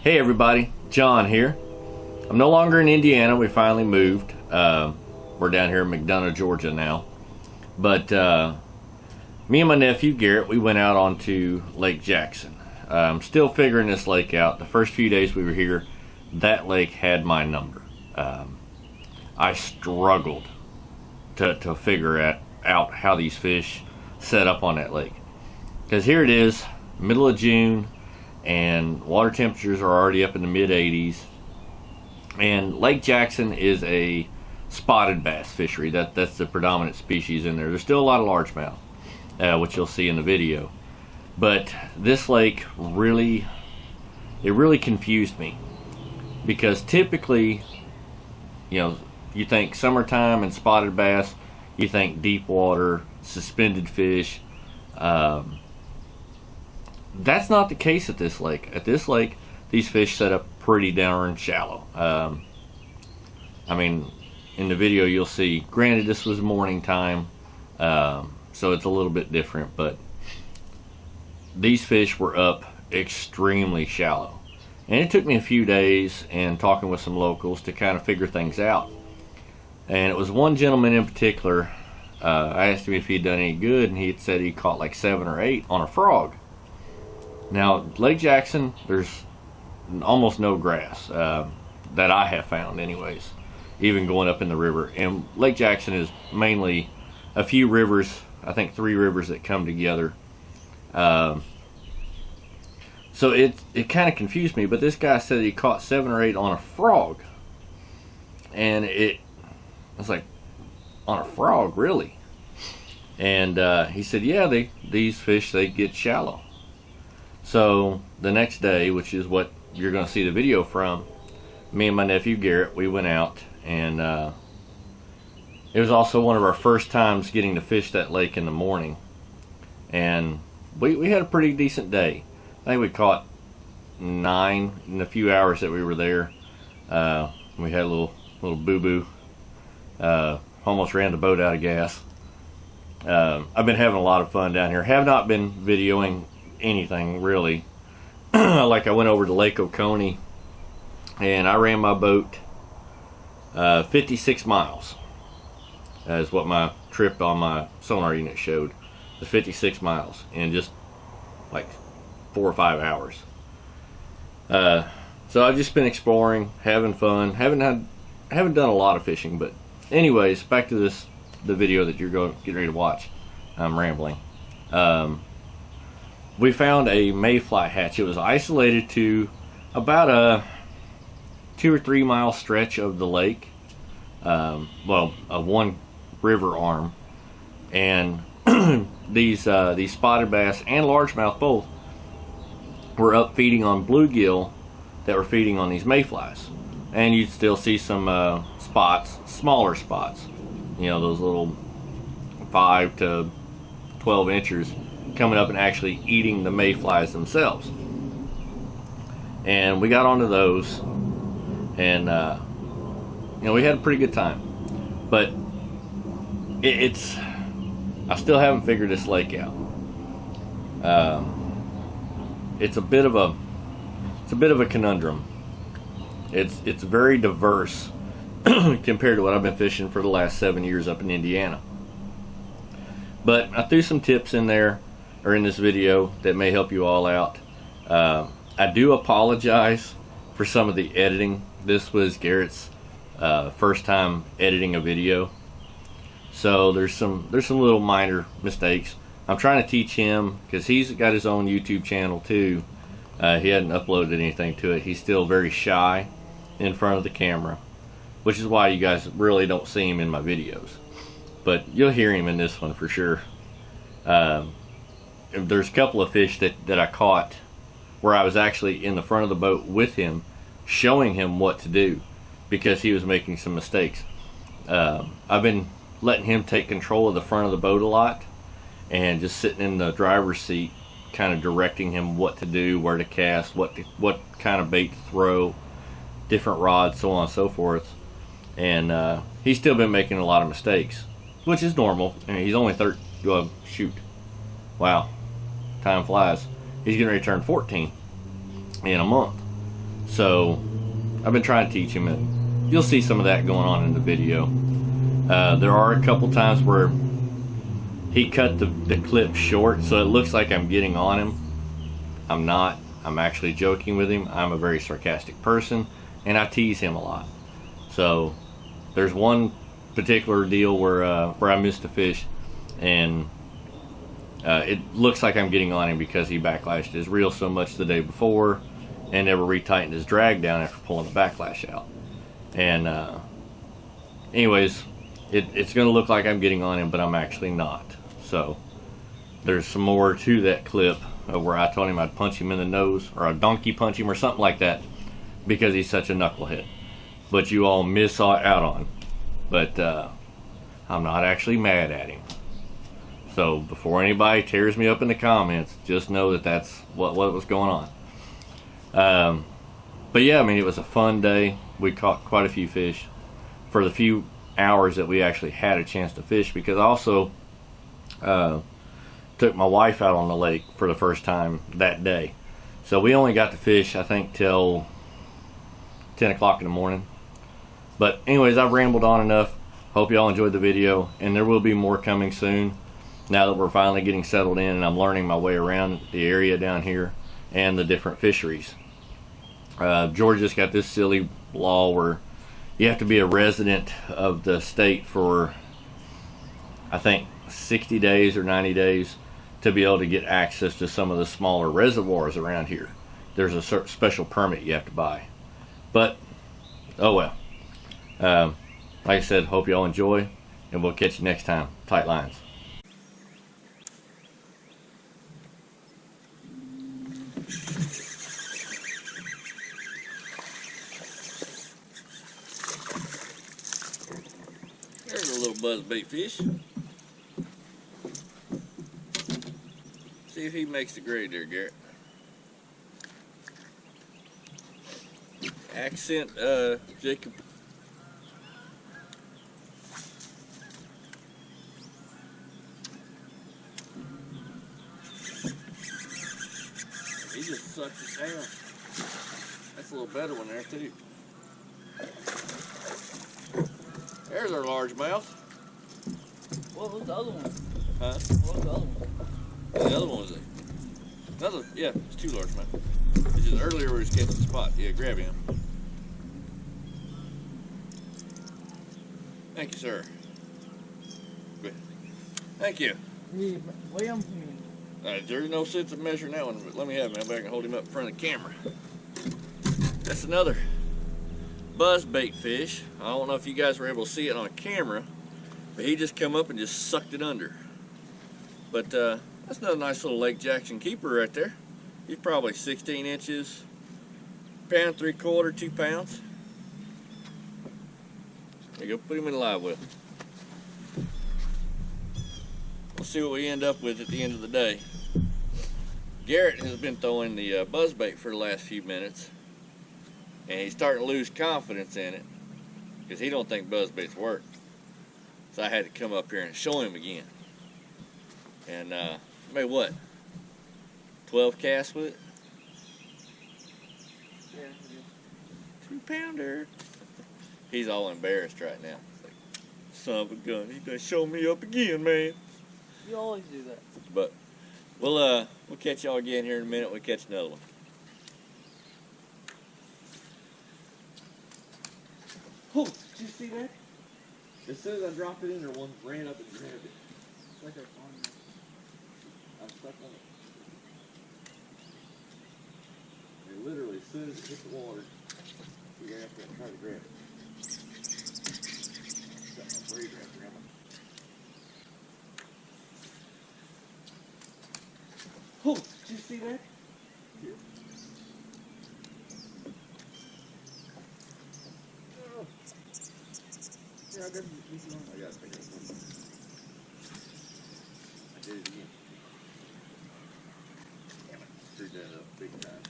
Hey everybody, John here. I'm no longer in Indiana. We finally moved. We're down here in McDonough, Georgia now. But me and my nephew Garrett, we went out onto Lake Jackson. Still figuring this lake out. The first few days we were here, that lake had my number. I struggled to figure out how these fish set up on that lake. Because here it is, middle of June, and water temperatures are already up in the mid 80s. And Lake Jackson is a spotted bass fishery. That's the predominant species in there. There's still a lot of largemouth, which you'll see in the video. But this lake really confused me, because typically, you think summertime and spotted bass, you think deep water, suspended fish. That's not the case at this lake. At this lake, these fish set up pretty darn shallow. I mean, in the video you'll see, granted this was morning time, so it's a little bit different, but these fish were up extremely shallow. And it took me a few days and talking with some locals to kind of figure things out. And it was one gentleman in particular, I asked him if he'd done any good, and he had said he caught like 7 or 8 on a frog. Now, Lake Jackson, there's almost no grass that I have found anyways, even going up in the river. And Lake Jackson is mainly a few rivers, I think 3 rivers that come together. So it kind of confused me, but this guy said he caught 7 or 8 on a frog. And I was like, on a frog, really? And he said, yeah, these fish, they get shallow. So the next day, which is what you're going to see the video from, me and my nephew Garrett, we went out, and it was also one of our first times getting to fish that lake in the morning. And we had a pretty decent day. I think we caught 9 in the few hours that we were there. We had a little boo-boo. Almost ran the boat out of gas. I've been having a lot of fun down here. Have not been videoing anything really. Like I went over to Lake Oconee and I ran my boat 56 miles is what my trip on my sonar unit showed. The 56 miles in just like 4 or 5 hours. So I've just been exploring, having fun. Haven't done a lot of fishing, but anyways, back to the video that you're getting ready to watch. I'm rambling. We found a mayfly hatch. It was isolated to about a 2 or 3 mile stretch of the lake. A one river arm, and these spotted bass and largemouth both were up feeding on bluegill that were feeding on these mayflies. And you'd still see some spots, smaller spots, those little 5 to 12 inches coming up and actually eating the mayflies themselves. And we got onto those, and we had a pretty good time. But I still haven't figured this lake out. It's a bit of a conundrum. It's very diverse compared to what I've been fishing for the last 7 years up in Indiana. But I threw some tips in there, or in this video, that may help you all out. I do apologize for some of the editing. This was Garrett's first time editing a video, so there's some little minor mistakes. I'm trying to teach him, because he's got his own YouTube channel too. He hadn't uploaded anything to it. He's still very shy in front of the camera, which is why you guys really don't see him in my videos. But you'll hear him in this one for sure. There's a couple of fish that I caught where I was actually in the front of the boat with him, showing him what to do, because he was making some mistakes. I've been letting him take control of the front of the boat a lot, and just sitting in the driver's seat, kind of directing him what to do, where to cast, what kind of bait to throw, different rods, so on and so forth. And he's still been making a lot of mistakes, which is normal. I mean, he's only 30. Shoot, wow, time flies. He's getting ready to turn 14 in a month. So I've been trying to teach him, and you'll see some of that going on in the video. There are a couple times where he cut the clip short, so it looks like I'm getting on him. I'm not. I'm actually joking with him. I'm a very sarcastic person, and I tease him a lot. So there's one particular deal where I missed a fish, and it looks like I'm getting on him because he backlashed his reel so much the day before and never retightened his drag down after pulling the backlash out. And anyways, it's going to look like I'm getting on him, but I'm actually not. So there's some more to that clip where I told him I'd punch him in the nose, or a donkey punch him or something like that, because he's such a knucklehead. But you all miss out on. But I'm not actually mad at him. So before anybody tears me up in the comments, just know that that's what was going on. But yeah, I mean, it was a fun day. We caught quite a few fish for the few hours that we actually had a chance to fish, because I also took my wife out on the lake for the first time that day. So we only got to fish, I think, till 10 o'clock in the morning. But anyways, I've rambled on enough. Hope y'all enjoyed the video, and there will be more coming soon now that we're finally getting settled in and I'm learning my way around the area down here and the different fisheries. Georgia's got this silly law where you have to be a resident of the state for, I think, 60 days or 90 days to be able to get access to some of the smaller reservoirs around here. There's a certain special permit you have to buy. But, oh well. Like I said, hope y'all enjoy, and we'll catch you next time. Tight lines. There's a little buzzbait fish. See if he makes the grade there, Garrett. Accent, Jacob. He just sucked his tail. That's a little better one there too. There's our largemouth. What was the other one? Huh? What was the other one? The other one was another, yeah, it's two largemouth. It's just earlier we was catching the spot. Yeah, grab him. Thank you, sir. Good. Thank you. Yeah, William. There's no sense of measuring that one, but let me have him. I can hold him up in front of the camera. That's another buzzbait fish. I don't know if you guys were able to see it on camera, but he just come up and just sucked it under. But that's another nice little Lake Jackson keeper right there. He's probably 16 inches, pound 3/4, 2 pounds. There you go, put him in a live well. We'll see what we end up with at the end of the day. Garrett has been throwing the buzzbait for the last few minutes, and he's starting to lose confidence in it because he don't think buzzbaits work. So I had to come up here and show him again. And made what? 12 casts with it? Yeah. 2-pounder. He's all embarrassed right now. It's like, son of a gun, he done show me up again, man. You always do that. But we'll catch y'all again here in a minute. We'll catch another one. Oh, did you see that? As soon as I dropped it in there, one ran up and grabbed it. It's like a fun. I'm stuck on it. And literally, as soon as it hit the water, we ran up there and tried to grab it. Got my braid wrapped around my... Oh, did you see that? Here. Oh. Yeah, I got this one. I got it. I did it again. Damn it. Screwed that up big time.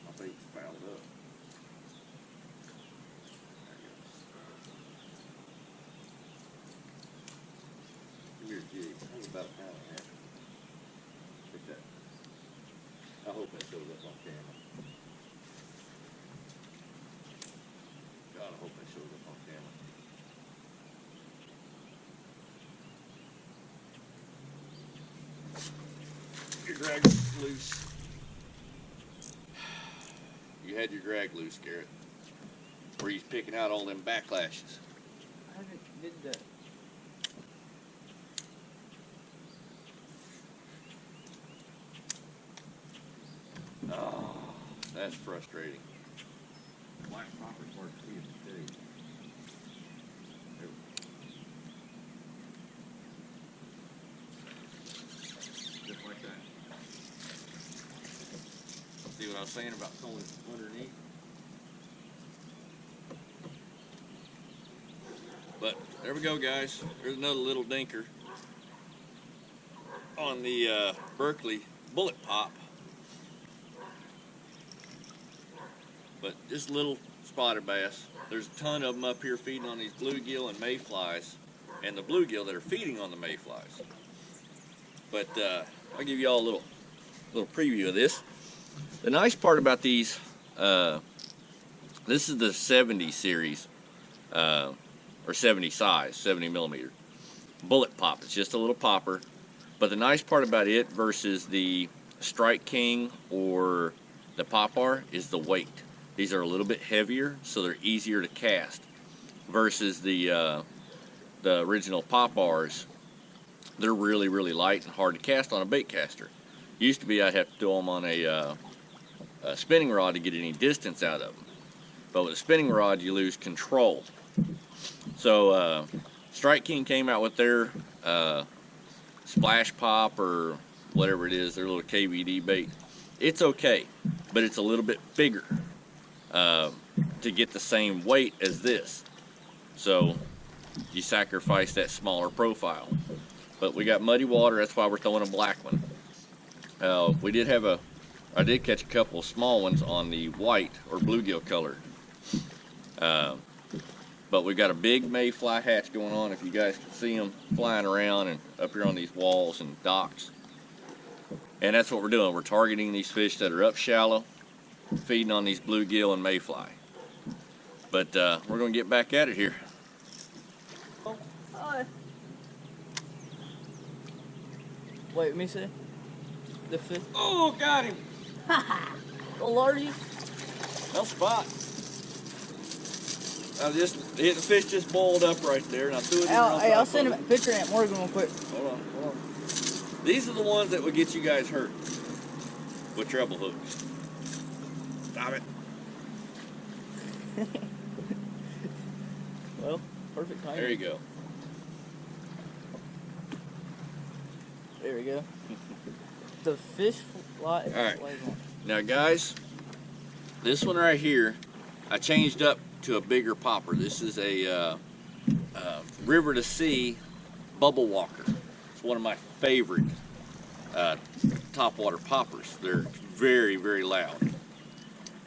My bait's fouled up. your jig. That's about a pound and a half. Look at that. I hope that shows up on camera. God, I hope that shows up on camera. Your drag loose. You had your drag loose, Garrett. Where he's picking out all them backlashes. I haven't did that. Oh, that's frustrating. Black popper's hard to see in the shade. There we go. Just like that. See what I was saying about going underneath? But there we go, guys. There's another little dinker on the Berkeley bullet pop. But just little spotted bass. There's a ton of them up here feeding on these bluegill and mayflies, and the bluegill that are feeding on the mayflies. But I'll give you all a little preview of this. The nice part about these, this is the 70 series, or 70 size, 70 millimeter bullet pop. It's just a little popper. But the nice part about it versus the Strike King or the Popar is the weight. These are a little bit heavier, so they're easier to cast. Versus the original Popars, they're really, really light and hard to cast on a bait caster. Used to be I'd have to do them on a spinning rod to get any distance out of them. But with a spinning rod, you lose control. So Strike King came out with their Splash Pop or whatever it is, their little KVD bait. It's okay, but it's a little bit bigger to get the same weight as this. So you sacrifice that smaller profile. But we got muddy water, that's why we're throwing a black one. I did catch a couple of small ones on the white or bluegill color. But we got a big mayfly hatch going on, if you guys can see them flying around and up here on these walls and docks. And that's what we're doing. We're targeting these fish that are up shallow, feeding on these bluegill and mayfly. But we're going to get back at it here. Oh, hi. Wait, let me see. The fish. Oh, got him! The largy. No spot. The fish just boiled up right there, and I threw it in. Hey, I'll send him a picture at Morgan real quick. Hold on. These are the ones that would get you guys hurt with treble hooks. Stop it. Well, perfect timing. There you go. There we go. The fish fly. All right. Now, guys, this one right here, I changed up to a bigger popper. This is a river to sea bubble walker. It's one of my favorite topwater poppers. They're very, very loud.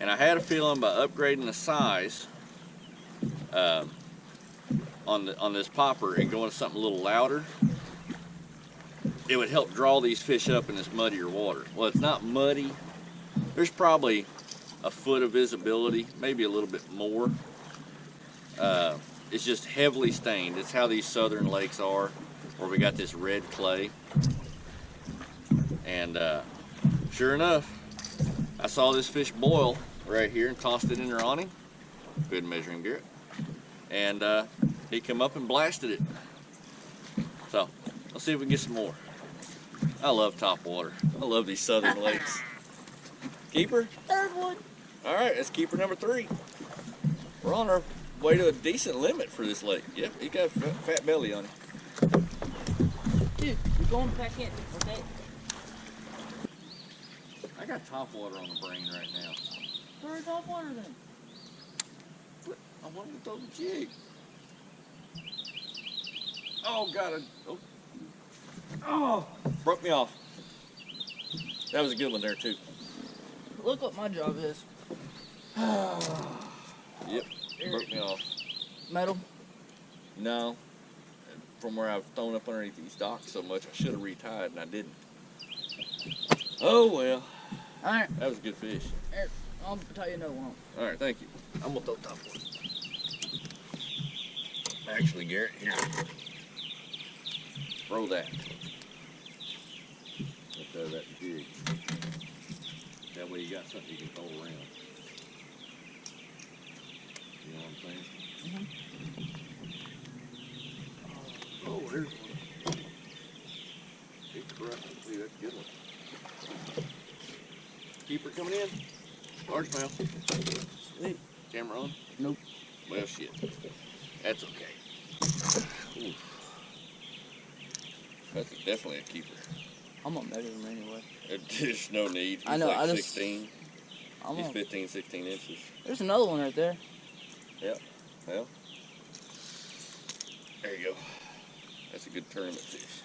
And I had a feeling by upgrading the size on this popper and going to something a little louder, it would help draw these fish up in this muddier water. Well, it's not muddy. There's probably a foot of visibility, maybe a little bit more. It's just heavily stained. It's how these southern lakes are, where we got this red clay. And sure enough, I saw this fish boil right here and tossed it in there on him. Good measuring Garrett. And he come up and blasted it. So let's see if we can get some more. I love topwater. I love these southern lakes. Keeper? Third one. All right, that's keeper number 3. We're on our way to a decent limit for this lake. Yep, he got a fat belly on him. Dude, you're going back in, okay? I got topwater on the brain right now. Throw it top water then. I wanted to throw the jig. Oh, got it. Oh, broke me off. That was a good one there, too. Look what my job is. Yep, broke me off. Metal. No, from where I've thrown up underneath these docks so much. I should have retied and I didn't. Oh well. All right. That was a good fish. Here, I'll tell you another one. All right, thank you. I'm gonna throw top one. Actually, Garrett, here. Throw that. Let's throw that jig. That way you got something you can throw around. You know what I'm saying? Oh, there's one. Big crust. See, that's a good one. Keeper coming in. Largemouth. Sweet. Camera on? Nope. Well, shit. That's okay. Oof. That's definitely a keeper. I'm gonna measure him anyway. There's no need. He's I know, like I just- 16. I'm He's gonna, 15, 16 inches. there's another one right there. Yep. Well, there you go. That's a good tournament fish.